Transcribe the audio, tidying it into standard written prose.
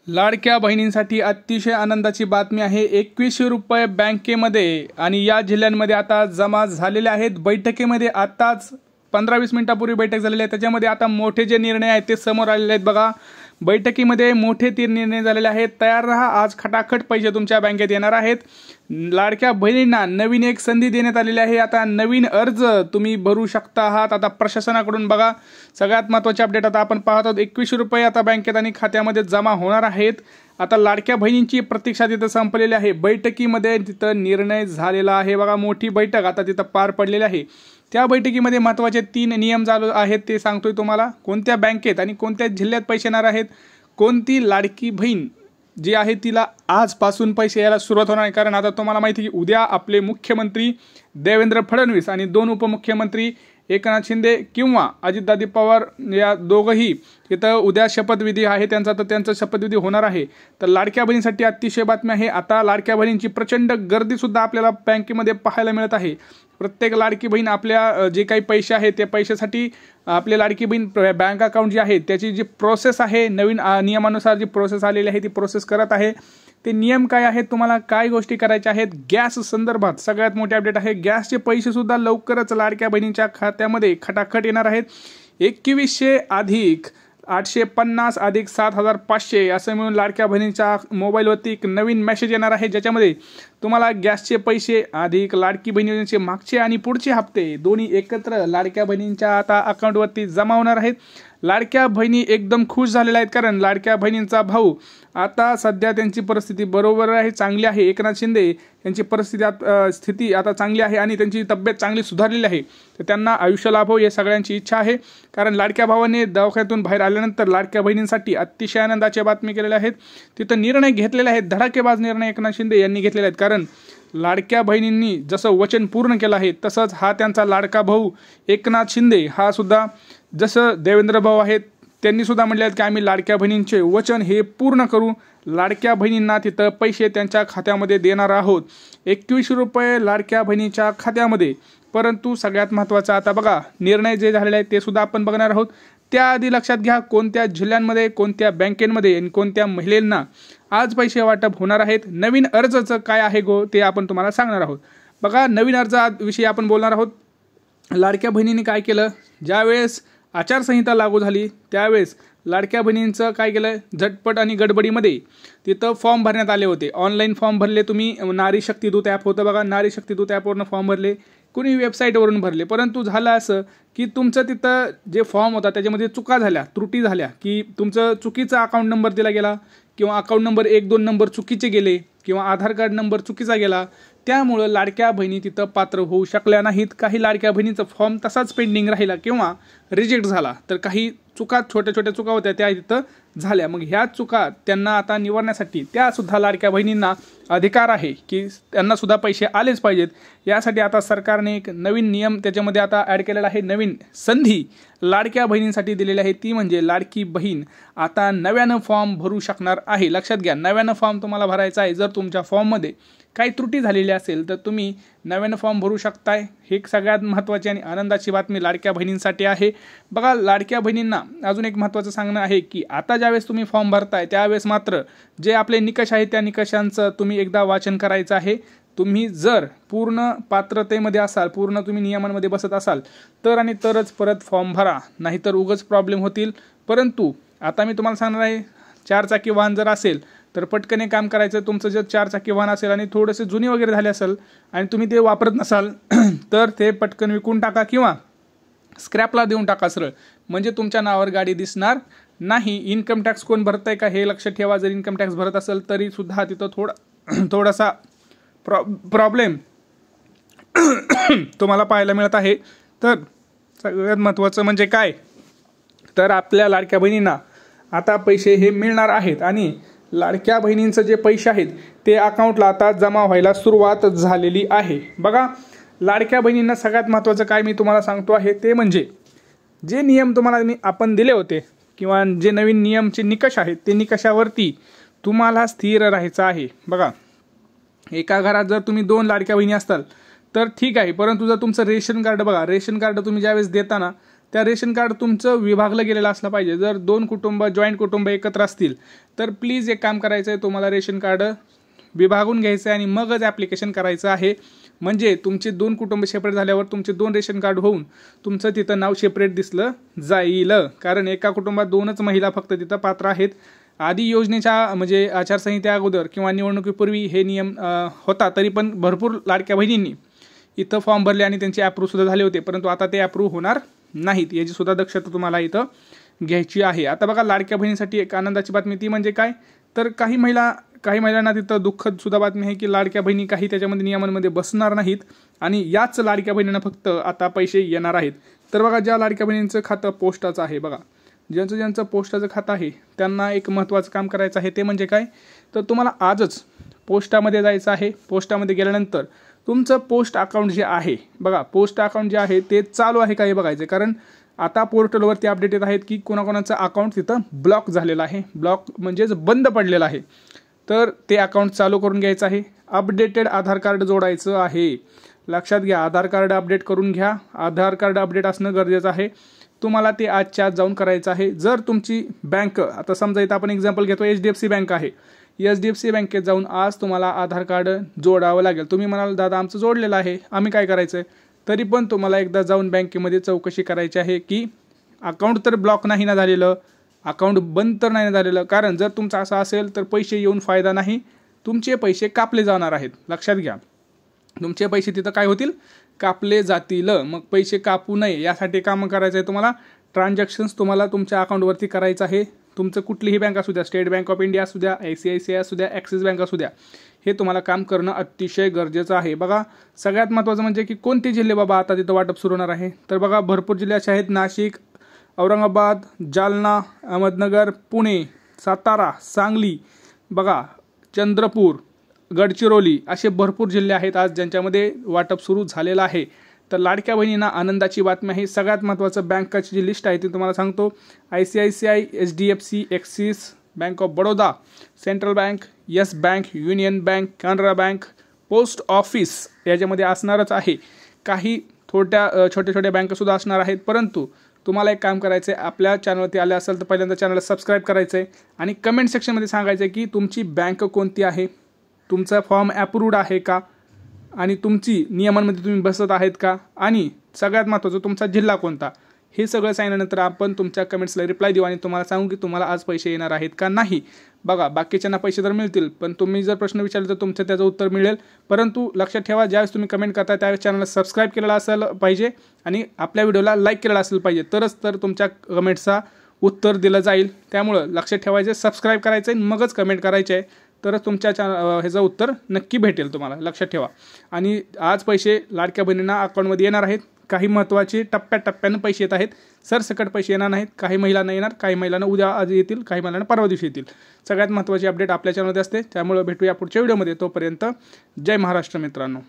लाडक्या बहिणींसाठी अतिशय आनंदाची बातमी आहे। 2100 रुपये बँकेमध्ये आणि या जिल्ह्यांमध्ये आता जमा झालेले आहेत। बैठकीमध्ये आताच 15-20 मिनिटांपूर्वी बैठक झालेली आहे। त्याच्यामध्ये आता मोठे जे निर्णय आहेत ते समोर आलेले आहेत। बघा, बैठकीमध्ये मोठे 3 निर्णय झालेले आहेत। तयार रहा, आज खटाखट पैसे तुमच्या बँकेत येणार आहेत। लाडक्या बहिणींना नवीन एक संधी देण्यात आलेली आहे। आता नवीन अर्ज तुम्ही भरू शकता आहात। आता प्रशासनाकडून बघा, सगळ्यात महत्त्वाचे अपडेट आता आपण पाहत आहोत। 2100 रुपये आता बँकेत आणि खात्यामध्ये जमा होणार आहेत। आता लाडक्या बहिणींची प्रतीक्षा तिथं संपलेली आहे। बैठकीमध्ये तिथं निर्णय झालेला आहे। बघा, मोठी बैठक आता तिथं पार पडलेली आहे। त्या बैठकीमध्ये महत्त्वाचे 3 नियम चालू आहेत, ते सांगतोय तुम्हाला। कोणत्या बँकेत आणि कोणत्या जिल्ह्यात पैसे येणार आहेत, कोणती लाडकी बहीण जी आहे तिला आजपासून पैसे यायला सुरुवात होणार आहे। कारण आता तुम्हाला माहिती आहे की उद्या आपले मुख्यमंत्री देवेंद्र फडणवीस आणि 2 उपमुख्यमंत्री एकनाथ शिंदे किंवा अजितदादा पवार या दोघंही इथं उद्या शपथविधी आहे त्यांचा, तर त्यांचा शपथविधी होणार आहे। तर लाडक्या बहिणींसाठी अतिशय बातमी आहे। आता लाडक्या बहिणींची प्रचंड गर्दी सुद्धा आपल्याला बँकेमध्ये पाहायला मिळत आहे। प्रत्येक लाडकी बहीण आपल्या जे काही पैसे आहेत त्या पैशासाठी आपली लाडकी बहीण बँक अकाउंट जी आहे त्याची जी प्रोसेस आहे, नवीन नियमानुसार जी प्रोसेस आलेली आहे ती प्रोसेस करत आहे। ते नियम काय आहेत, तुम्हाला काय गोष्टी करायच्या आहेत, गॅस संदर्भात सगळ्यात मोठे अपडेट आहे। गॅसचे पैसे सुद्धा लवकरच लाडक्या बहिणींच्या खात्यामध्ये खटाखट येणार आहेत। 2100 अधिक 850 अधिक 7500 असं मिळून लाडक्या बहिणींच्या मोबाईलवरती एक नवीन मेसेज येणार आहे, ज्याच्यामध्ये तुम्हाला गॅसचे पैसे अधिक लाडकी बहिणींचे मागचे आणि पुढचे हप्ते दोन्ही एकत्र लाडक्या बहिणींच्या आता अकाउंटवरती जमा होणार आहेत। लाडक्या बहिणी एकदम खुश झालेल्या आहेत, कारण लाडक्या बहिणींचा भाऊ आता सध्या त्यांची परिस्थिती बरोबर आहे, चांगली आहे। एकनाथ शिंदे यांची स्थिती आता चांगली आहे आणि त्यांची तब्येत चांगली सुधारलेली आहे, तर त्यांना आयुष्य लाभो ही सगळ्यांची इच्छा आहे। कारण लाडक्या भावाने दवाखान्यातून बाहेर आल्यानंतर लाडक्या बहिणींसाठी अतिशय आनंदाची बातमी केलेल्या आहेत। तिथं निर्णय घेतलेले आहेत, धडाकेबाज निर्णय एकनाथ शिंदे यांनी घेतलेले आहेत। कारण लाडक्या बहिणींनी जसं वचन पूर्ण केलं आहे तसंच हा त्यांचा लाडका भाऊ एकनाथ शिंदे हा सुद्धा जसं देवेंद्र भाऊ आहेत त्यांनी सुद्धा म्हटले आहेत की आम्ही लाडक्या बहिणींचे वचन हे पूर्ण करू, लाडक्या बहिणींना तिथं पैसे त्यांच्या खात्यामध्ये देणार आहोत। 2100 रुपये लाडक्या बहिणीच्या खात्यामध्ये। परंतु सगळ्यात महत्त्वाचं आता बघा, निर्णय जे झालेले आहेत ते सुद्धा आपण बघणार आहोत। त्याआधी लक्षात घ्या, कोणत्या जिल्ह्यांमध्ये, कोणत्या बँकेमध्ये आणि कोणत्या महिलांना आज पैसे वाटप होणार आहेत। नवीन अर्जाचं काय आहे ते आपण तुम्हाला सांगणार आहोत। बघा, नवीन अर्जाविषयी आपण बोलणार आहोत। लाडक्या बहिणींनी काय केलं, ज्यावेळेस आचारसंहिता लागू झाली त्यावेळेस लाडक्या बहिणींचं काय केलं, झटपट आणि गडबडीमध्ये तिथं फॉर्म भरण्यात आले होते। ऑनलाईन फॉर्म भरले तुम्ही, नारी शक्ती दूत ॲप होतं बघा, नारी शक्ती दूत ॲपवरून फॉर्म भरले, कुणी वेबसाईटवरून भरले। परंतु झालं असं की तुमचं तिथं जे फॉर्म होता त्याच्यामध्ये चुका झाल्या, त्रुटी झाल्या, की तुमचं चुकीचा अकाउंट नंबर दिला गेला किंवा अकाउंट नंबर 1-2 नंबर चुकीचे गेले किंवा आधार कार्ड नंबर चुकीचा गेला। त्यामुळं लाडक्या बहिणी तिथं पात्र होऊ शकल्या नाहीत। काही लाडक्या बहिणीचा फॉर्म तसाच पेंडिंग राहिला किंवा रिजेक्ट झाला, तर काही चुका, छोट्या छोट्या चुका होत्या त्या तिथं झाल्या। मग ह्या चुका त्यांना आता निवारण्यासाठी त्या सुद्धा लाडक्या बहिणींना अधिकार आहे की त्यांना सुद्धा पैसे आलेच पाहिजेत। यासाठी आता सरकारने एक नवीन नियम त्याच्यामध्ये आता ॲड केलेला आहे, नवीन संधी लाडक्या बहिणींसाठी दिलेली आहे। ती म्हणजे लाडकी बहीण आता नव्यानं फॉर्म भरू शकणार आहे। लक्षात घ्या, नव्यानं फॉर्म तुम्हाला भरायचा आहे। जर तुमच्या फॉर्ममध्ये काही त्रुटी झालेली असेल तर तुम्ही नव्यानं फॉर्म भरू शकताय। ही सगळ्यात महत्त्वाची आणि आनंदाची बातमी लाडक्या बहिणींसाठी आहे। बघा, लाडक्या बहिणींना अजून एक महत्त्वाचं सांगणं आहे की आता ज्यावेळेस तुम्ही फॉर्म भरताय त्यावेळेस मात्र जे आपले निकष आहेत त्या निकषांचं तुम्ही एकदा वाचन करायचं आहे। तुम्ही जर पूर्ण पात्रतेमध्ये असाल, पूर्ण तुम्ही नियमांमध्ये बसत असाल तर आणि तरच परत फॉर्म भरा, नाहीतर उगाच प्रॉब्लेम होतील। परंतु आता मी तुम्हाला सांगणार आहे, 4 चाकी वाहन जर असेल तर पटकन काम करायचं। तुमचं जर 4 चाकी वाहन असेल आणि थोडेसे जुनी वगैरे झाले असेल आणि तुम्ही ते वापरत नसाल तर ते पटकन विकून टाका किंवा स्क्रॅपला देऊन टाका सरळ, म्हणजे तुमच्या नावावर गाडी दिसणार नाही। इन्कम टॅक्स कोण भरतंय का हे लक्षात ठेवा। जर इन्कम टॅक्स भरत असेल तरी सुद्धा तिथं थोडासा प्रॉब्लेम तुम्हाला पाहायला मिळत आहे। तर सगळ्यात महत्त्वाचं म्हणजे काय, तर आपल्या लाडक्या बहिणींना आता पैसे हे मिळणार आहेत आणि लाडक्या बहिणींचं जे पैसे आहेत ते अकाउंटला आता जमा व्हायला सुरुवात झालेली आहे। बघा, लाडक्या बहिणींना सगळ्यात महत्त्वाचं काय मी तुम्हाला सांगतो आहे ते म्हणजे जे नियम तुम्हाला आपण दिले होते किंवा जे नवीन नियमचे निकष आहेत ते निकषावरती तुम्हाला स्थिर राहायचं आहे। बघा, एका घरात जर तुम्ही 2 लाडक्या बहिणी असताल तर ठीक आहे, परंतु जर तुमचं रेशन कार्ड, बघा रेशन कार्ड तुम्ही ज्यावेळेस देताना त्या रेशन कार्ड तुमचं विभागलं गेलेलं असलं पाहिजे. जर 2 कुटुंब जॉईंट कुटुंब एकत्र असतील तर प्लीज एक काम करायचं आहे, तुम्हाला रेशन कार्ड विभागून घ्यायचं आहे आणि मगच ॲप्लिकेशन करायचं आहे. म्हणजे तुमचे 2 कुटुंब सेपरेट झाल्यावर तुमचे 2 रेशन कार्ड होऊन तुमचं तिथं नाव सेपरेट दिसलं जाईल. कारण एका कुटुंबात 2च महिला फक्त तिथं पात्र आहेत. आधी योजनेच्या म्हणजे आचारसंहिते अगोदर किंवा निवडणुकीपूर्वी हे नियम होता, तरी पण भरपूर लाडक्या बहिणींनी इथं फॉर्म भरले आणि त्यांचे अप्रूव्ह सुद्धा झाले होते, परंतु आता ते अप्रूव्ह होणार नाहीत. याची सुद्धा दक्षता तुम्हाला इथं घ्यायची आहे. आता बघा, लाडक्या बहिणीसाठी एक आनंदाची बातमी ती म्हणजे काय, तर काही महिलांना तिथं दुःखद सुद्धा बातमी आहे की लाडक्या बहिणी काही त्याच्यामध्ये नियमांमध्ये बसणार नाहीत आणि याच लाडक्या बहिणींना फक्त आता पैसे येणार आहेत. तर बघा, ज्या लाडक्या बहिणींचं खातं पोस्टाचं आहे, बघा ज्यांचं पोस्टाचं खातं आहे त्यांना एक महत्त्वाचं काम करायचं आहे. ते म्हणजे काय, तर तुम्हाला आजच पोस्टामध्ये जायचं आहे. पोस्टामध्ये गेल्यानंतर तुमचं पोस्ट अकाउंट जे आहे, बघा पोस्ट अकाउंट जे आहे ते चालू आहे का हे बघायचं. कारण आता पोर्टलवरती अपडेट येत आहेत की कोणाकोणाचं अकाउंट तिथं ब्लॉक झालेलं आहे. ब्लॉक म्हणजेच बंद पडलेलं आहे. तर ते अकाउंट चालू करून घ्यायचं आहे. अपडेटेड आधार कार्ड जोडायचं आहे. लक्षात घ्या, आधार कार्ड अपडेट करून घ्या. आधार कार्ड अपडेट असणं गरजेचं आहे. तुम्हाला ते आजच्या आज जाऊन करायचं आहे. जर तुमची बँक, आता समजा इथं आपण एक्झाम्पल घेतो, HDFC बँक आहे. HDFC बँकेत जाऊन आज तुम्हाला आधार कार्ड जोडावं लागेल. तुम्ही म्हणाल दादा आमचं जोडलेलं आहे, आम्ही काय करायचं आहे, तरी पण तुम्हाला एकदा जाऊन बँकेमध्ये चौकशी करायची आहे की अकाउंट तर ब्लॉक नाही ना झालेलं, अकाउंट बंद तर नाही झालेलं. कारण जर तुमचं असं असेल तर पैसे येऊन फायदा नाही, तुमचे पैसे कापले जाणार आहेत. लक्षात घ्या, तुमचे पैसे तिथं काय होतील, कापले जातील. मग पैसे कापू नये यासाठी काम करायचं आहे तुम्हाला. ट्रान्झॅक्शन्स तुम्हाला तुमच्या अकाउंटवरती करायचं आहे. तुमचं कुठलीही बँक असू द्या, स्टेट बँक ऑफ इंडिया असू द्या, ICICI असू द्या, ॲक्सिस बँक असू द्या, हे तुम्हाला काम करणं अतिशय गरजेचं आहे. बघा, सगळ्यात महत्त्वाचं म्हणजे की कोणते जिल्हे बाबा आता तिथं वाटप सुरू होणार आहे. तर बघा, भरपूर जिल्हे असे आहेत, नाशिक, औरंगाबाद, जालना, अहमदनगर, पुणे, सातारा, सांगली, बघा चंद्रपूर, गडचिरोली, असे भरपूर जिल्हे आहेत आज ज्यांच्यामध्ये वाटप सुरू झालेलं आहे. तर लाडक्या बहिणींना आनंदाची बातमी आहे. सगळ्यात महत्त्वाचं बँकाची जी लिस्ट आहे ती तुम्हाला सांगतो. ICICI, HDFC, axis, bank of Baroda, central bank, yes bank, union bank, Canara bank, post office याच्यामध्ये असणारच आहे. काही छोट्या बँकासुद्धा असणार आहेत. परंतु तुम्हाला एक काम करायचं आहे, आपल्या चॅनलवरती आले असेल तर पहिल्यांदा चॅनलला सबस्क्राईब करायचं आहे आणि कमेंट सेक्शनमध्ये सांगायचं आहे की तुमची बँक कोणती आहे, तुमचा फॉर्म ॲप्रूव्ड आहे का, आणि तुमची नियमांमध्ये तुम्ही बसत आहेत का, आणि सगळ्यात महत्त्वाचं तुमचा जिल्हा कोणता, हे सगळं सांगितल्यानंतर आपण तुमच्या कमेंट्सला रिप्लाय देऊ आणि तुम्हाला सांगू की तुम्हाला आज पैसे येणार आहेत का नाही. बघा, बाकीच्यांना पैसे तर मिळतील, पण तुम्ही जर प्रश्न विचारले तर तुमचं त्याचं उत्तर मिळेल. परंतु लक्षात ठेवा, ज्यावेळेस तुम्ही कमेंट करता त्यावेळेस चॅनलला सबस्क्राईब केलेलं असेल पाहिजे आणि आपल्या व्हिडिओला लाईक केलेलं असेल पाहिजे, तरच तर तुमच्या कमेंटचा उत्तर दिलं जाईल. त्यामुळं लक्षात ठेवायचं, सबस्क्राईब करायचं आहे मगच कमेंट करायचे आहे, तरच तुमच्या ह्याचं उत्तर नक्की भेटेल तुम्हाला. लक्षात ठेवा. आणि आज पैसे लाडक्या बहिणींना अकाउंटमध्ये येणार आहेत. काही महत्त्वाचे टप्प्याटप्प्यानं पैसे येत आहेत. सरसकट पैसे येणार नाहीत. काही महिलांना येणार, काही महिलांना उद्या आज येतील, काही महिलांना परवा दिवशी येतील. सगळ्यात महत्त्वाची अपडेट आपल्या चॅनलमध्ये असते. त्यामुळे भेटूया पुढच्या व्हिडिओमध्ये. तोपर्यंत जय महाराष्ट्र मित्रांनो.